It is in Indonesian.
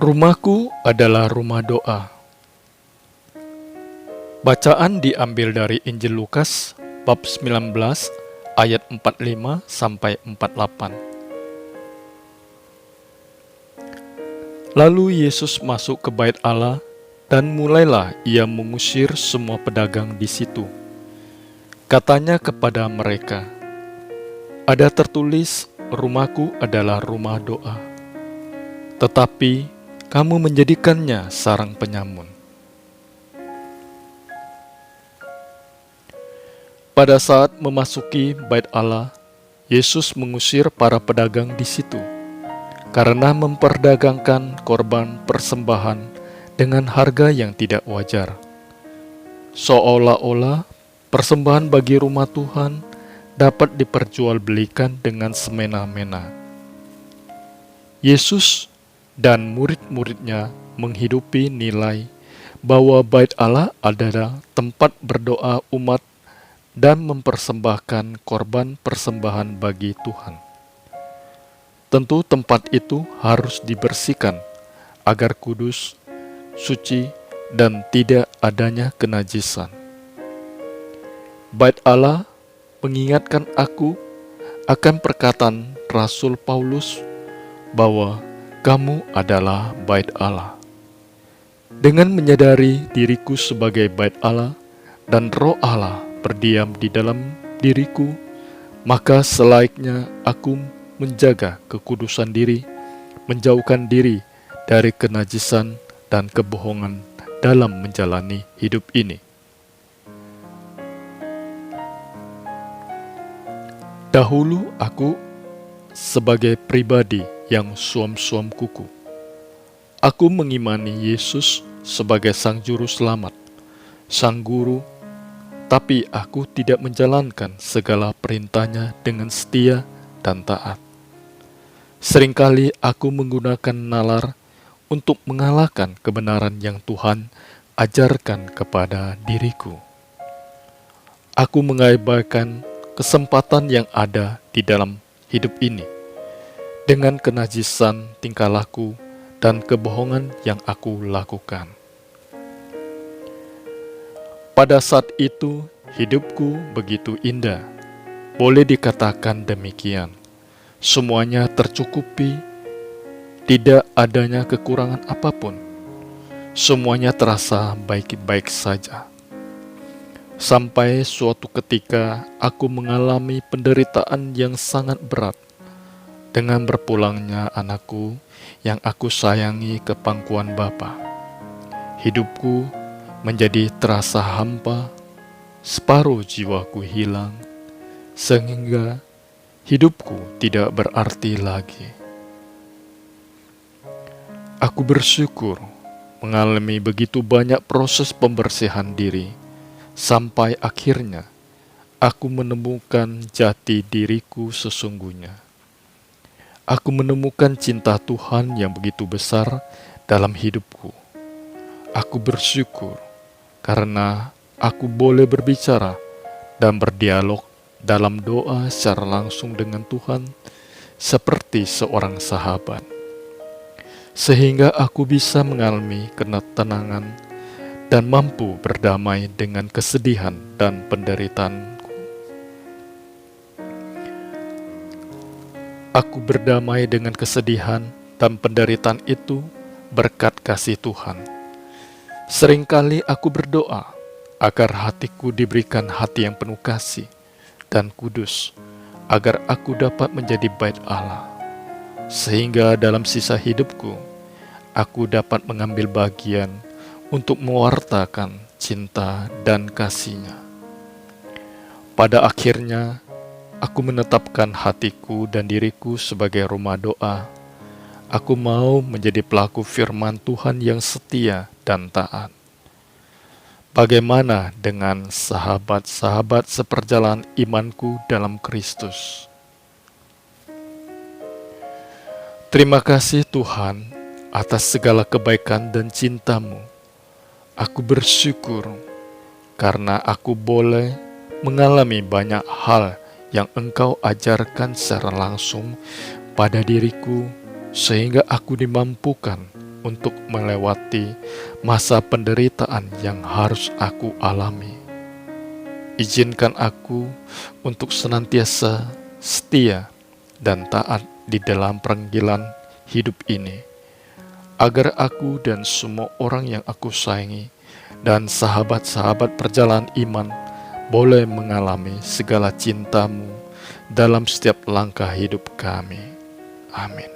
Rumahku adalah rumah doa. Bacaan diambil dari Injil Lukas bab 19 ayat 45 sampai 48. Lalu Yesus masuk ke bait Allah dan mulailah ia mengusir semua pedagang di situ. Katanya kepada mereka, "Ada tertulis, rumahku adalah rumah doa. Tetapi kamu menjadikannya sarang penyamun." Pada saat memasuki bait Allah, Yesus mengusir para pedagang di situ karena memperdagangkan korban persembahan dengan harga yang tidak wajar. Seolah-olah persembahan bagi rumah Tuhan dapat diperjualbelikan dengan semena-mena. Yesus dan murid-muridnya menghidupi nilai bahwa bait Allah adalah tempat berdoa umat dan mempersembahkan korban persembahan bagi Tuhan. Tentu tempat itu harus dibersihkan agar kudus, suci, dan tidak adanya kenajisan. Bait Allah mengingatkan aku akan perkataan Rasul Paulus bahwa kamu adalah bait Allah. Dengan menyadari diriku sebagai bait Allah dan Roh Allah berdiam di dalam diriku, maka selaiknya aku menjaga kekudusan diri, menjauhkan diri dari kenajisan dan kebohongan dalam menjalani hidup ini. Dahulu aku sebagai pribadi yang suam-suam kuku. Aku mengimani Yesus sebagai Sang Juru Selamat, Sang Guru, tapi aku tidak menjalankan segala perintahnya dengan setia dan taat. Seringkali aku menggunakan nalar untuk mengalahkan kebenaran yang Tuhan ajarkan kepada diriku. Aku mengabaikan kesempatan yang ada di dalam hidup ini dengan kenajisan tingkah laku dan kebohongan yang aku lakukan. Pada saat itu, hidupku begitu indah. Boleh dikatakan demikian. Semuanya tercukupi, tidak adanya kekurangan apapun. Semuanya terasa baik-baik saja. Sampai suatu ketika aku mengalami penderitaan yang sangat berat dengan berpulangnya anakku yang aku sayangi ke pangkuan Bapa. Hidupku menjadi terasa hampa, separuh jiwaku hilang, sehingga hidupku tidak berarti lagi. Aku bersyukur mengalami begitu banyak proses pembersihan diri, sampai akhirnya aku menemukan jati diriku sesungguhnya. Aku menemukan cinta Tuhan yang begitu besar dalam hidupku. Aku bersyukur karena aku boleh berbicara dan berdialog dalam doa secara langsung dengan Tuhan seperti seorang sahabat. Sehingga aku bisa mengalami ketenangan dan mampu berdamai dengan kesedihan dan penderitaanku. Aku berdamai dengan kesedihan dan penderitaan itu berkat kasih Tuhan. Seringkali aku berdoa agar hatiku diberikan hati yang penuh kasih dan kudus, agar aku dapat menjadi bait Allah, sehingga dalam sisa hidupku, aku dapat mengambil bagian untuk mewartakan cinta dan kasih-Nya. Pada akhirnya, aku menetapkan hatiku dan diriku sebagai rumah doa. Aku mau menjadi pelaku firman Tuhan yang setia dan taat. Bagaimana dengan sahabat-sahabat seperjalanan imanku dalam Kristus? Terima kasih Tuhan atas segala kebaikan dan cinta-Mu. Aku bersyukur karena aku boleh mengalami banyak hal yang Engkau ajarkan secara langsung pada diriku, sehingga aku dimampukan untuk melewati masa penderitaan yang harus aku alami. Izinkan aku untuk senantiasa setia dan taat di dalam panggilan hidup ini, agar aku dan semua orang yang aku sayangi dan sahabat-sahabat perjalanan iman boleh mengalami segala cinta-Mu dalam setiap langkah hidup kami. Amin.